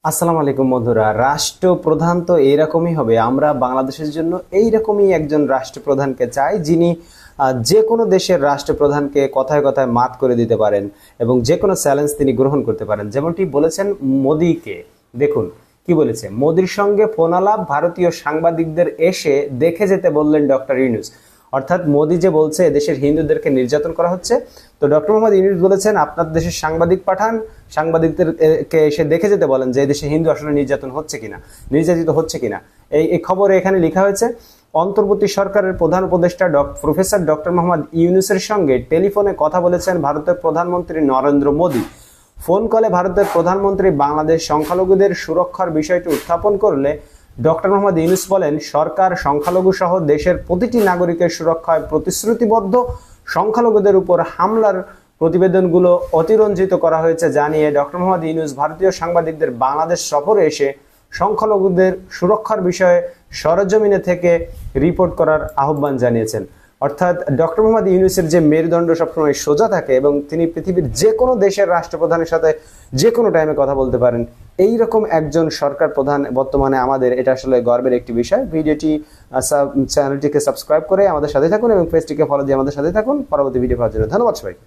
আসসালামু আলাইকুম বন্ধুরা। রাষ্ট্রপ্রধান তো এইরকমই হবে। আমরা বাংলাদেশের জন্য এইরকমই একজন রাষ্ট্রপ্রধানকে চাই, যিনি যে কোনো দেশের রাষ্ট্রপ্রধানকে কথায় কথায় মাত করে দিতে পারেন এবং যে কোনো চ্যালেঞ্জ তিনি গ্রহণ করতে পারেন। যেমনটি বলেছেন মোদিকে। দেখুন কি বলেছে, মোদির সঙ্গে ফোনালাপ, ভারতীয় সাংবাদিকদের এসে দেখে যেতে বললেন ডক্টর ইউনূস। অর্থাৎ মোদি যে বলছে দেশের হিন্দুদেরকে নির্যাতন করা হচ্ছে, তো ডক্টর মোহাম্মদ ইউনূস বলেছেন আপনার দেশের সাংবাদিক পাঠান, সাংবাদিকদেরকে এসে দেখে যেতে বলেন যে দেশে হিন্দু আসলে নির্যাতিত হচ্ছে কিনা। এই খবরে এখানে লেখা হয়েছে, অন্তর্বর্তী সরকারের প্রধান উপদেষ্টা প্রফেসর ডক্টর মোহাম্মদ ইউনূসের সঙ্গে টেলিফোনে কথা বলেছেন ভারতের প্রধানমন্ত্রী নরেন্দ্র মোদি। ফোন কলে ভারতের প্রধানমন্ত্রী বাংলাদেশ সংখ্যালঘুদের সুরক্ষার বিষয়টি উত্থাপন করলে ডক্টর মোহাম্মদ ইউনূস বলেন, সরকার সংখ্যালঘু সহ দেশের প্রতিটি নাগরিকের সুরক্ষায় প্রতিশ্রুতিবদ্ধ। সংখ্যালঘুদের উপর হামলার প্রতিবেদনগুলো অতিরঞ্জিত করা হয়েছে জানিয়ে ডক্টর মোহাম্মদ ইউনূস ভারতীয় সাংবাদিকদের বাংলাদেশ সফরে এসে সংখ্যালঘুদের সুরক্ষার বিষয়ে সরেজমিনে থেকে রিপোর্ট করার আহ্বান জানিয়েছেন। অর্থাৎ ডক্টর মোহাম্মদ ইউনূসের যে মেরুদণ্ড সবসময় সোজা থাকে এবং তিনি পৃথিবীর যে কোনো দেশের রাষ্ট্রপ্রধানের সাথে যে কোনো টাইমে কথা বলতে পারেন, এইরকম একজন সরকার প্রধান বর্তমানে আমাদের, এটা আসলে গর্বের একটি বিষয়। চ্যানেলটিকে সাবস্ক্রাইব করে আমাদের সাথে থাকুন এবং পেজটিকে ফলো দিয়ে আমাদের সাথে থাকুন। পরবর্তী ভিডিও পাওয়ার জন্য ধন্যবাদ সবাইকে।